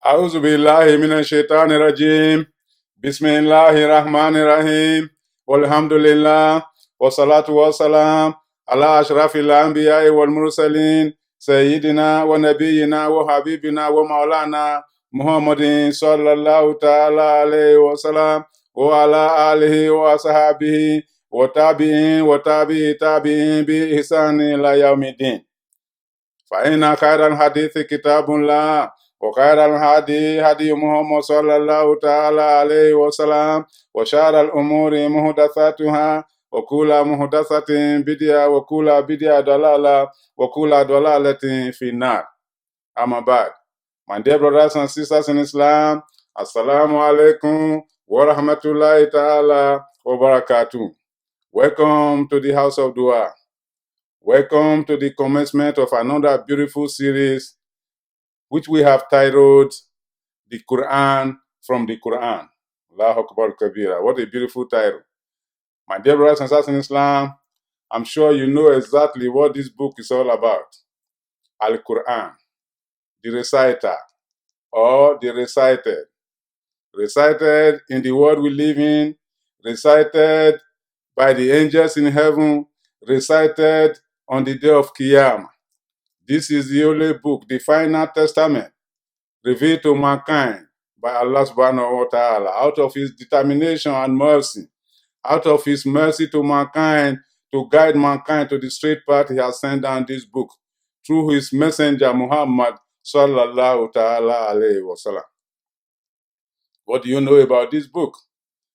أعوذ بالله من الشيطان الرجيم بسم الله الرحمن الرحيم والحمد لله والصلاة والسلام على أشرف الأنبياء والمرسلين سيدنا ونبينا وحبيبنا ومولانا محمد صلى الله تعالى عليه وسلم وعلى آله وصحبه وتابعين وتابعين بإحسان إلى يوم الدين. فإن خير الحديث كتاب الله وخير الهدي هدي محمد صلى الله تعالى عليه وسلم وشر الأمور محدثاتها وكل محدثة بدعة وكل بدعة ضلالة وكل ضلالة في النار. أما بعد, my dear brothers and sisters in Islam, Assalamu alaikum wa rahmatullahi ta'ala wa barakatuh. Welcome to the House of Dua. Welcome to the commencement of another beautiful series which we have titled The Quran from the Quran. Allahu Akbar Kabira. What a beautiful title. My dear brothers and sisters in Islam, I'm sure you know exactly what this book is all about. Al-Quran, the reciter, or the recited. Recited in the world we live in, recited by the angels in heaven, recited on the day of Qiyamah. This is the only book, the final testament, revealed to mankind by Allah subhanahu wa ta'ala, out of his determination and mercy, out of his mercy to mankind, to guide mankind to the straight path. He has sent down this book through his messenger Muhammad sallallahu ta'ala alayhi wa sallam. What do you know about this book?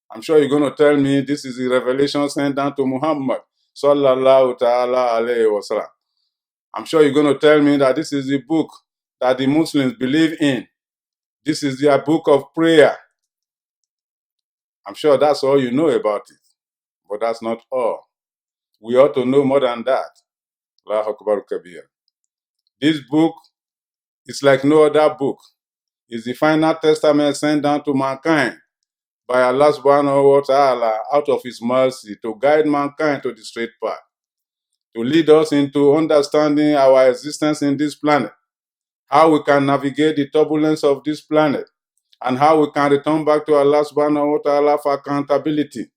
I'm sure you're going to tell me this is the revelation sent down to Muhammad sallallahu ta'ala alayhi wa sallam. I'm sure you're going to tell me that this is the book that the Muslims believe in. This is their book of prayer. I'm sure that's all you know about it. But that's not all. We ought to know more than that. Allahu Akbar Kabir. This book is like no other book. It's the final testament sent down to mankind by Allah subhanahu wa ta'ala out of his mercy to guide mankind to the straight path, to lead us into understanding our existence in this planet, how we can navigate the turbulence of this planet, and how we can return back to Allah subhanahu wa ta'ala for accountability.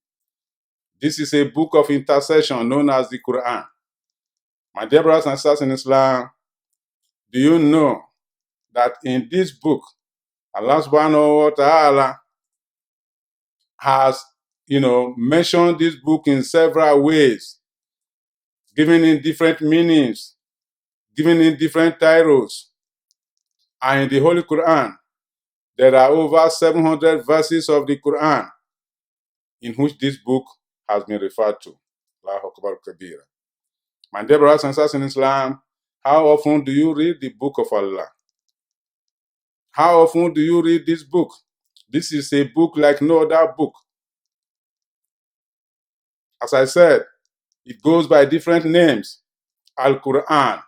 This is a book of intercession known as the Quran. My dear brothers and sisters in Islam, do you know that in this book, Allah subhanahu wa ta'ala has, mentioned this book in several ways, giving it different meanings, giving it different titles. And in the Holy Quran, there are over 700 verses of the Quran in which this book has been referred to. Allahu Akbar Kabira. My dear brothers and sisters in Islam, how often do you read the book of Allah? How often do you read this book? This is a book like no other book. As I said, it goes by different names. Al-Quran,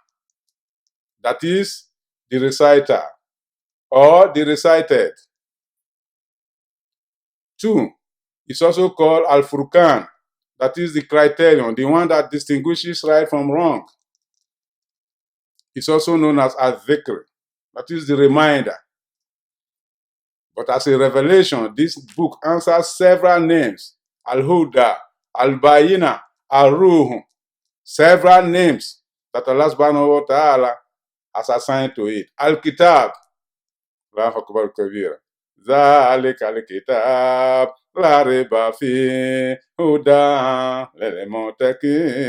that is the reciter or the recited. 2, it's also called Al-Furqan, that is the criterion, the one that distinguishes right from wrong. It's also known as Al-Dhikr, that is the reminder. But as a revelation, this book answers several names. Al-Huda, Al-Bayina, Al-Ruh, several names that Allah subhanahu wa ta'ala has assigned to it. Al-Kitab, Allahu Akbar Kabira. Zalika al-kitab, la riba fi, huda lil muttaqin.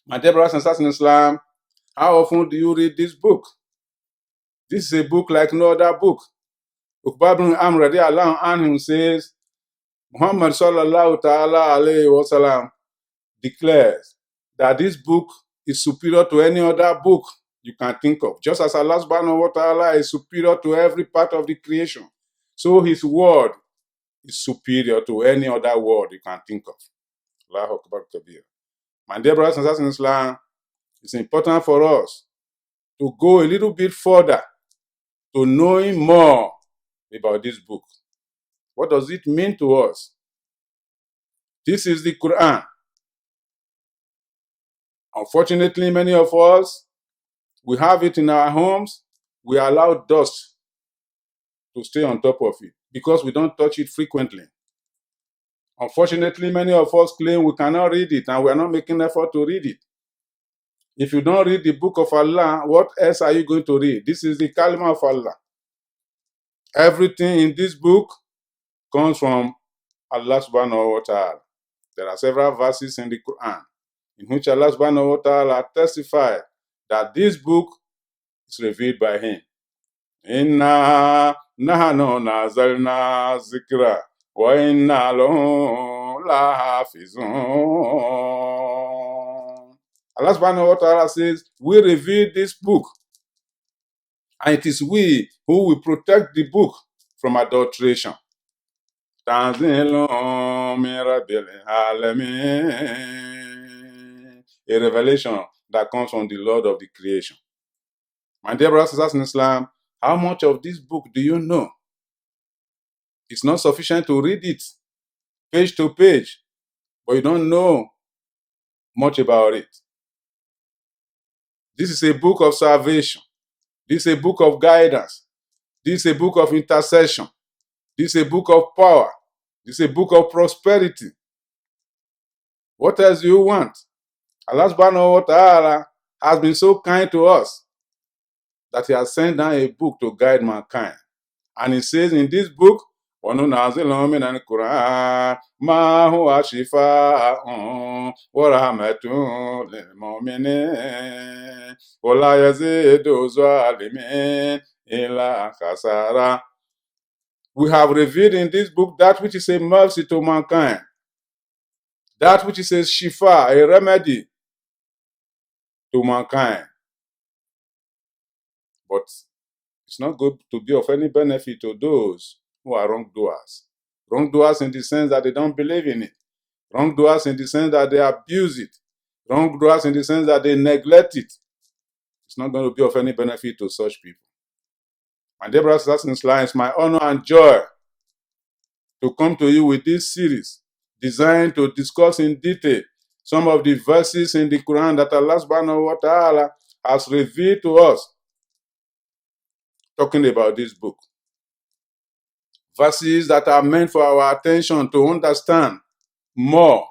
My dear brothers and sisters in Islam, how often do you read this book? This is a book like no other book. Uqba ibn Amr radiallahu anhu says, Muhammad sallallahu ta'ala alayhi wa sallam declares that this book is superior to any other book you can think of. Just as Allah subhanahu wa ta'ala is superior to every part of the creation, so his word is superior to any other word you can think of. Allahu Akbar Kabir. My dear brothers and sisters in Islam, it's important for us to go a little bit further to knowing more about this book. What does it mean to us? This is the Quran. Unfortunately, many of us, we have it in our homes, we allow dust to stay on top of it because we don't touch it frequently. Unfortunately, many of us claim we cannot read it and we are not making effort to read it. If you don't read the book of Allah, what else are you going to read? This is the kalima of Allah. Everything in this book comes from Allah subhanahu wa ta'ala. There are several verses in the Quran in which Allah subhanahu wa ta'ala testified that this book is revealed by him. Inna nahnu nazalna zikra wa inna lahu lahafizun. Allah subhanahu wa ta'ala says, we revealed this book, and it is we who will protect the book from adulteration. Tanzilun min rabbil alamin. A revelation that comes from the Lord of the creation. My dear brothers and sisters in Islam, how much of this book do you know? It's not sufficient to read it page to page, but you don't know much about it. This is a book of salvation. This is a book of guidance. This is a book of intercession. This is a book of power. This is a book of prosperity. What else do you want? Allah subhanahu wa ta'ala has been so kind to us that he has sent down a book to guide mankind. And he says in this book, وَنُنَزِّلُ مِنَ الْقُرْآنِ مَا هُوَ شِفَاءٌ وَرَحْمَةٌ لِلْمُؤْمِنِينَ وَلَا يَزِيدُ الظَّالِمِينَ إِلَّا خَسَارًا. We have revealed in this book that which is a mercy to mankind, that which is a shifa, a remedy to mankind. But it's not going to be of any benefit to those who are wrongdoers. Wrongdoers in the sense that they don't believe in it. Wrongdoers in the sense that they abuse it. Wrongdoers in the sense that they neglect it. It's not going to be of any benefit to such people. My dear brothers and sisters in Islam, it's my honor and joy to come to you with this series designed to discuss in detail some of the verses in the Quran that Allah subhanahu wa ta'ala has revealed to us, talking about this book. Verses that are meant for our attention to understand more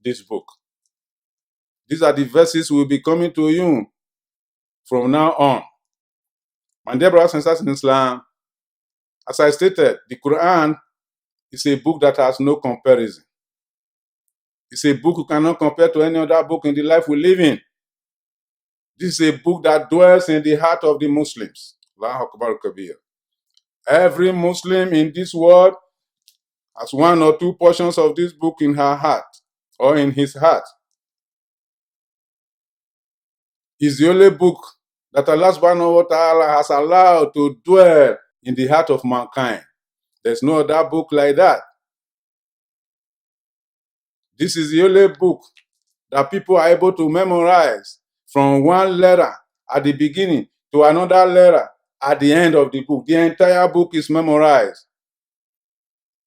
this book. These are the verses we'll be coming to you from now on. My dear brothers and sisters in Islam, as I stated, the Quran is a book that has no comparison. It's a book you cannot compare to any other book in the life we live in. This is a book that dwells in the heart of the Muslims. Allahu Akbar Kabir. Every Muslim in this world has one or two portions of this book in her heart or in his heart. It's the only book that Allah subhanahu wa ta'ala has allowed to dwell in the heart of mankind. There's no other book like that. This is the only book that people are able to memorize from one letter at the beginning to another letter at the end of the book. The entire book is memorized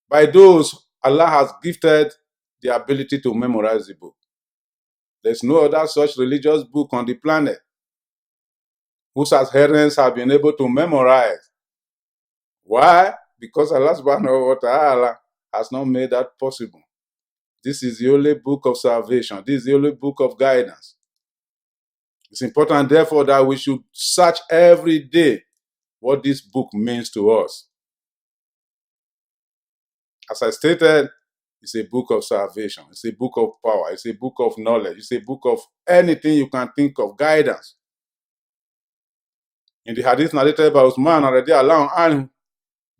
by those Allah has gifted the ability to memorize the book. There's no other such religious book on the planet whose adherents have been able to memorize. Why? Because Allah subhanahu wa ta'ala has not made that possible. This is the only book of salvation. This is the only book of guidance. It's important, therefore, that we should search every day what this book means to us. As I stated, it's a book of salvation. It's a book of power. It's a book of knowledge. It's a book of anything you can think of, guidance. In the hadith narrated by Uthman radiallahu anhu,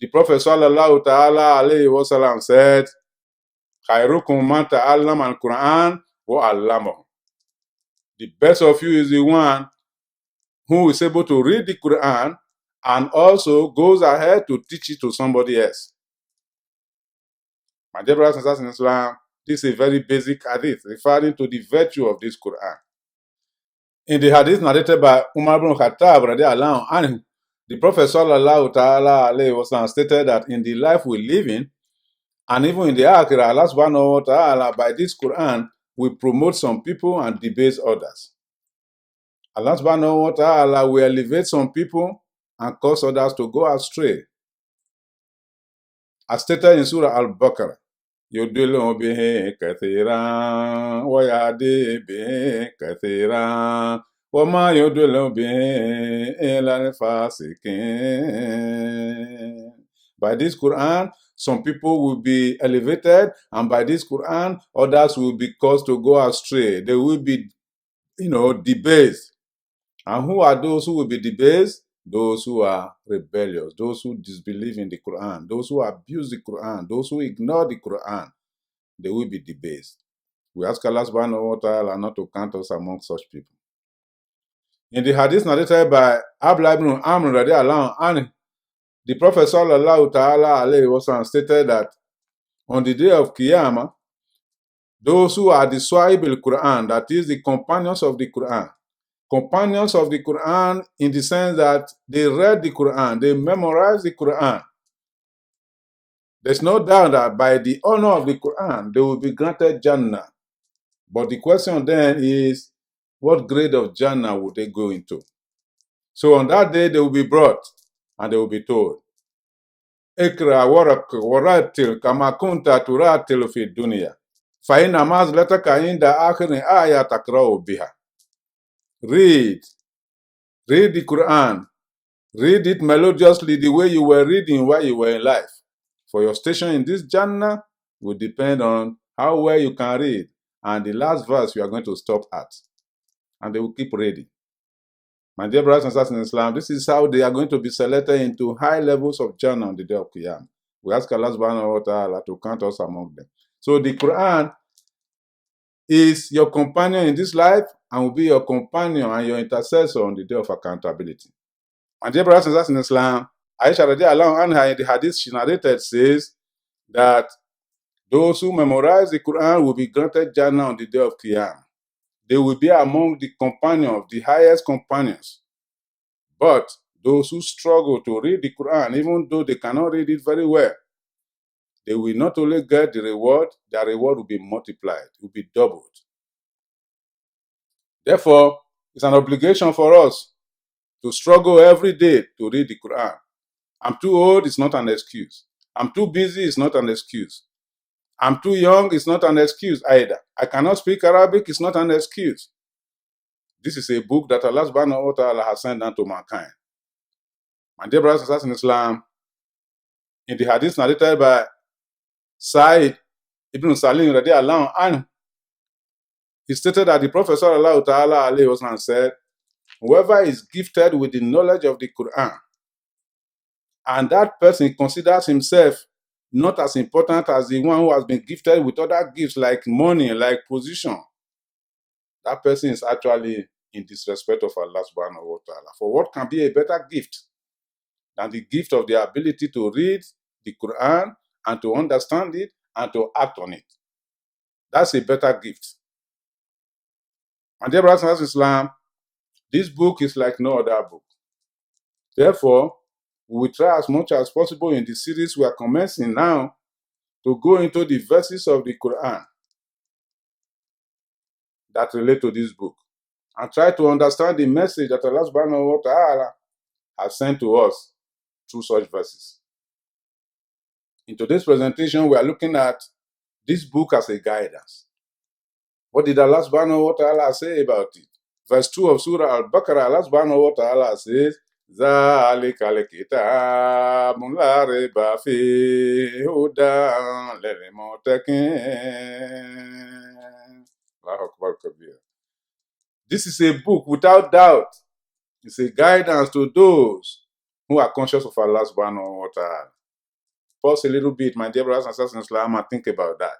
the Prophet sallallahu ta'ala alayhi wa sallam said, Khairukum man ta'allam al-Quran wa 'allamahu. The best of you is the one who is able to read the Quran and also goes ahead to teach it to somebody else. My dear brothers and sisters in Islam, this is a very basic hadith referring to the virtue of this Quran. In the hadith narrated by Umar ibn Khattab radiallahu anhu, the Prophet sallallahu ta'ala alayhi wa sallam stated that in the life we live in, and even in the Akhirah, Allah subhanahu wa ta'ala, by this Quran, will promote some people and debase others. Allah subhanahu wa ta'ala will elevate some people and cause others to go astray. As stated in Surah Al-Baqarah, يُضِلُّ بِهِ كَثِيرًا وَيَهْدِي بِهِ كَثِيرًا وَمَا يُضِلُّ بِهِ إِلَّا الْفَاسِقِينَ. By this Quran, some people will be elevated, and by this Quran, others will be caused to go astray. They will be, debased. And who are those who will be debased? Those who are rebellious, those who disbelieve in the Quran, those who abuse the Quran, those who ignore the Quran. They will be debased. We ask Allah subhanahu wa ta'ala not to count us among such people. In the hadith narrated by Abdullah ibn Amr radiallahu anhu, the Prophet sallallahu ta'ala alayhi wa sallam stated that on the day of Qiyamah, those who are the Swahib al-Quran, that is the companions of the Quran in the sense that they read the Quran, they memorized the Quran. There's no doubt that by the honor of the Quran, they will be granted Jannah. But the question then is, what grade of Jannah would they go into? So on that day, they will be brought and they will be told, Ikra waratil kama kunta turatil fi dunya. Fa inna mazlataka inda akhirin aya takra'u biha. Read the Quran. Read it melodiously the way you were reading while you were in life. For your station in this Jannah will depend on how well you can read. And the last verse you are going to stop at. And they will keep reading. My dear brothers and sisters in Islam, this is how they are going to be selected into high levels of Jannah on the day of Qiyam. We ask Allah subhanahu wa ta'ala to count us among them. So the Quran is your companion in this life and will be your companion and your intercessor on the day of accountability. My dear brothers and sisters in Islam, Aisha radiallahu anha in the hadith she narrated says that those who memorize the Quran will be granted Jannah on the day of Qiyam. They will be among the companions, the highest companions. But those who struggle to read the Quran, even though they cannot read it very well, they will not only get the reward, their reward will be multiplied, will be doubled. Therefore, it's an obligation for us to struggle every day to read the Quran. I'm too old, it's not an excuse. I'm too busy, it's not an excuse. I'm too young, it's not an excuse either. I cannot speak Arabic, it's not an excuse. This is a book that Allah subhanahu wa ta'ala has sent down to mankind. My dear brothers and sisters in Islam, in the hadith narrated by Sa'id ibn Salim radiallahu anhu, he stated that the Prophet sallallahu ta'ala alayhi wa sallam said, whoever is gifted with the knowledge of the Quran, and that person considers himself not as important as the one who has been gifted with other gifts like money, like position, that person is actually in disrespect of Allah subhanahu wa ta'ala. For what can be a better gift than the gift of the ability to read the Quran and to understand it and to act on it? That's a better gift. And dear brothers and sisters in Islam, this book is like no other book. Therefore, we will try as much as possible in the series we are commencing now to go into the verses of the Quran that relate to this book and try to understand the message that Allah subhanahu wa ta'ala has sent to us through such verses. In today's presentation, we are looking at this book as a guidance. What did Allah subhanahu wa ta'ala say about it? Verse 2 of Surah Al-Baqarah, Allah subhanahu wa ta'ala says, ذَلِكَ الْكِتَابُ لَا رَيْبَ فِيهِ هُدًى لِلْمُتَّقِينَ. Allahu Akbar Kabir. This is a book without doubt. It's a guidance to those who are conscious of Allah subhanahu wa ta'ala. Pause a little bit, my dear brothers and sisters in Islam, and think about that.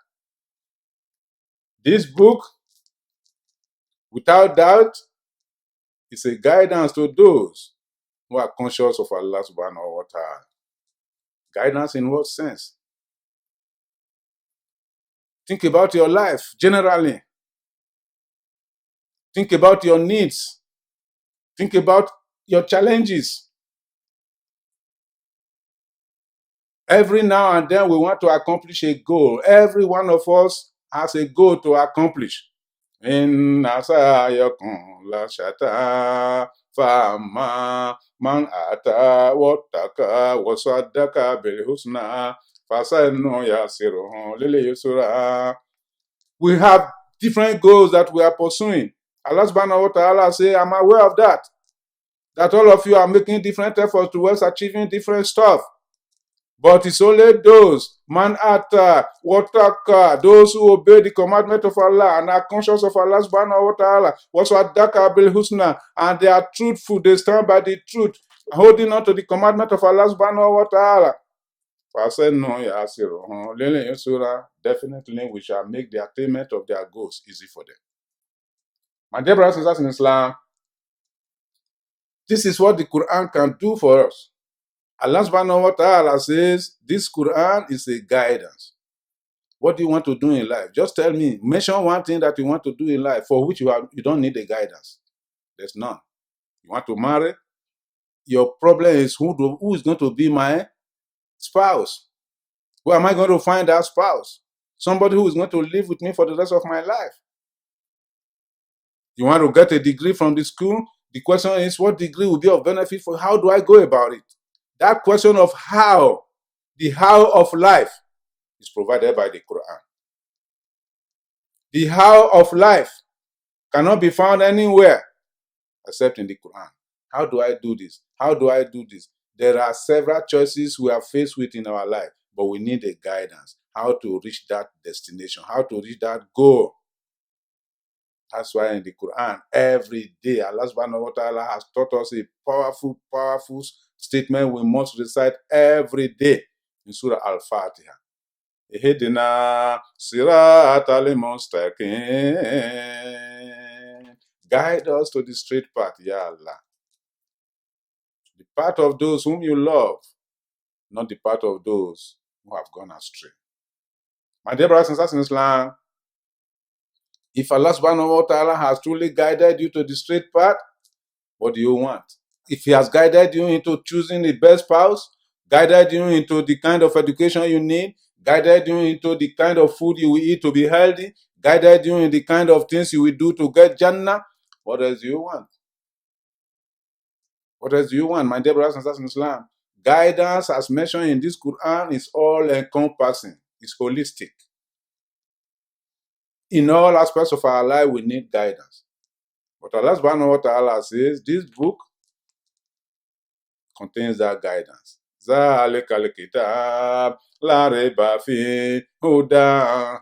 This book, without doubt, is a guidance to those who are conscious of Allah subhanahu wa ta'ala. Guidance in what sense? Think about your life generally. Think about your needs. Think about your challenges. Every now and then we want to accomplish a goal. Every one of us has a goal to accomplish. Inna sa'yakum la shatta فأما من أتى واتقى وصدق بالحسنى فسنيسره لليسرى. We have different goals that we are pursuing. Allah subhanahu wa ta'ala say, I'm aware of that. That all of you are making different efforts towards achieving different stuff. But it's only those, man ata, wataka, those who obey the commandment of Allah and are conscious of Allah subhanahu wa ta'ala, waswadaka bil husna, and they are truthful, they stand by the truth, holding on to the commandment of Allah subhanahu wa ta'ala. Definitely we shall make the attainment of their goals easy for them. My dear brothers and sisters in Islam, this is what the Quran can do for us. Allah subhanahu wa ta'ala says, this Quran is a guidance. What do you want to do in life? Just tell me, mention one thing that you want to do in life for which you don't need a guidance. There's none. You want to marry? Your problem is who is going to be my spouse? Where am I going to find that spouse? Somebody who is going to live with me for the rest of my life. You want to get a degree from the school? The question is, what degree will be of benefit for? How do I go about it? That question of how, the how of life, is provided by the Quran. The how of life cannot be found anywhere except in the Quran. How do I do this? How do I do this? There are several choices we are faced with in our life, but we need a guidance. How to reach that destination, how to reach that goal. That's why in the Quran, every day, Allah subhanahu wa ta'ala has taught us a powerful, powerful statement we must recite every day in Surah Al-Fatiha. Ihdina siratal mustaqim. Guide us to the straight path, Ya Allah. The path of those whom you love, not the path of those who have gone astray. My dear brothers and sisters in Islam, if Allah subhanahu wa ta'ala has truly guided you to the straight path, what do you want? If He has guided you into choosing the best spouse, guided you into the kind of education you need, guided you into the kind of food you will eat to be healthy, guided you in the kind of things you will do to get Jannah, what else do you want? What else do you want, my dear brothers and sisters in Islam? Guidance, as mentioned in this Quran, is all-encompassing. It's holistic. In all aspects of our life, we need guidance. But Allah subhanahu wa ta'ala says, this book contains that guidance. ذَلِكَ الْكِتَابُ لَا رَيْبَ فِيهِ هُدًى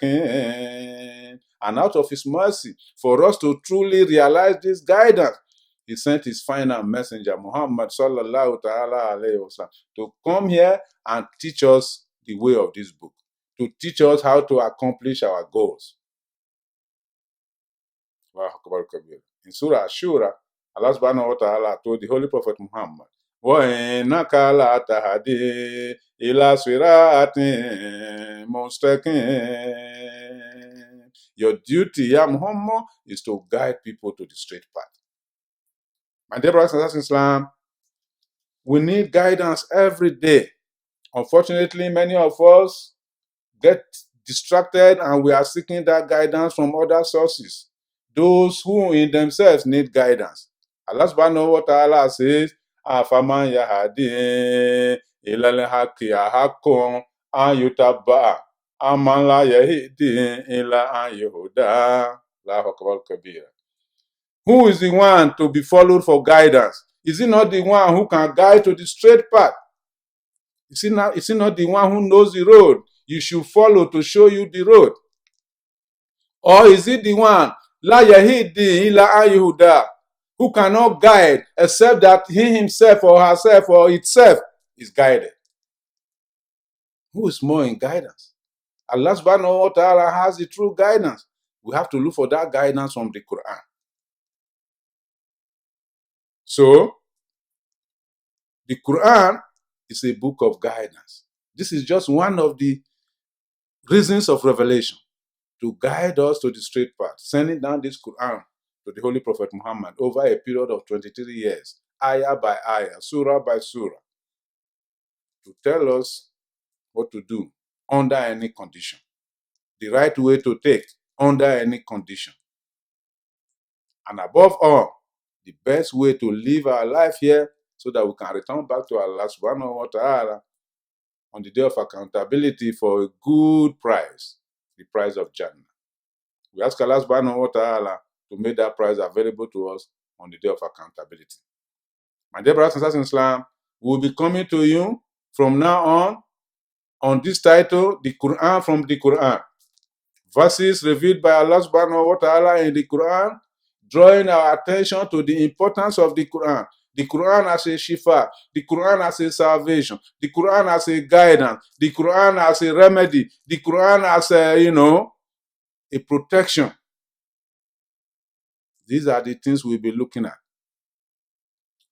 لِلْمُتَّقِينَ. And out of His mercy, for us to truly realize this guidance, He sent His final messenger, Muhammad sallallahu ta'ala alayhi wa sallam, to come here and teach us the way of this book, to teach us how to accomplish our goals. In Surah Ashura, Allah subhanahu wa ta'ala told the Holy Prophet Muhammad, وَإِنَّكَ لَتَهْدِي إِلَى صِرَاطٍ مُسْتَقِيمٍ. Your duty, Ya Muhammad, is to guide people to the straight path. My dear brothers and sisters in Islam, we need guidance every day. Unfortunately, many of us get distracted and we are seeking that guidance from other sources. Those who in themselves need guidance. Allah subhanahu wa ta'ala says, Afaman yahadi ilal haqi ahakun an yutaba aman la yahidi ila an yahuda. Allahu akbar kabira. Who is the one to be followed for guidance? Is it not the one who can guide to the straight path? Is it not the one who knows the road you should follow to show you the road? Or is it the one, La Yahidi ila Ayuda, who cannot guide except that he himself or herself or itself is guided? Who is more in guidance? Allah subhanahu wa ta'ala has the true guidance. We have to look for that guidance from the Quran. So, the Quran is a book of guidance. This is just one of the reasons of revelation, to guide us to the straight path, sending down this Quran to the Holy Prophet Muhammad over a period of 23 years, ayah by ayah, surah by surah, to tell us what to do under any condition, the right way to take under any condition. And above all, the best way to live our life here so that we can return back to Allah subhanahu wa ta'ala on the day of accountability for a good price, the price of Jannah. We ask Allah subhanahu wa ta'ala to make that price available to us on the day of accountability. My dear brothers and sisters in Islam, we will be coming to you from now on this title, the Quran from the Quran. Verses revealed by Allah subhanahu wa ta'ala in the Quran, drawing our attention to the importance of the Quran. The Quran as a shifa, the Quran as a salvation, the Quran as a guidance, the Quran as a remedy, the Quran as a protection. These are the things we'll be looking at.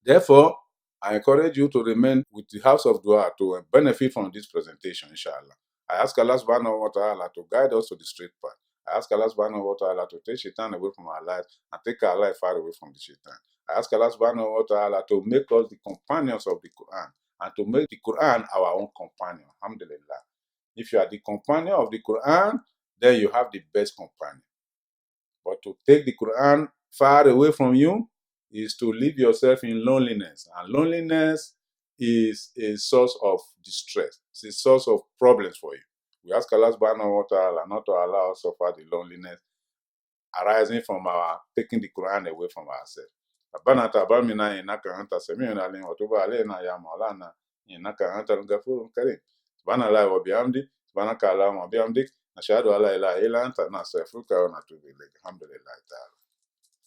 Therefore, I encourage you to remain with the house of dua to benefit from this presentation, inshallah. I ask Allah subhanahu wa ta'ala to guide us to the straight path. I ask Allah subhanahu wa ta'ala to take shaitan away from our lives and take our life far away from the shaitan. I ask Allah subhanahu wa ta'ala to make us the companions of the Quran and to make the Quran our own companion. Alhamdulillah. If you are the companion of the Quran, then you have the best companion. But to take the Quran far away from you is to leave yourself in loneliness. And loneliness is a source of distress. It's a source of problems for you. We ask Allah subhanahu wa ta'ala not to allow us to suffer the loneliness arising from our taking the Quran away from ourselves. ربنا تقبل منا إنك أنت السميع العليم وتب علينا يا مولانا إنك أنت الغفور الكريم. سبحان الله وبحمده سبحانك اللهم وبحمدك نشهد أن لا إله إلا أنت نستغفرك ونتوب إليك. الحمد لله تعالى.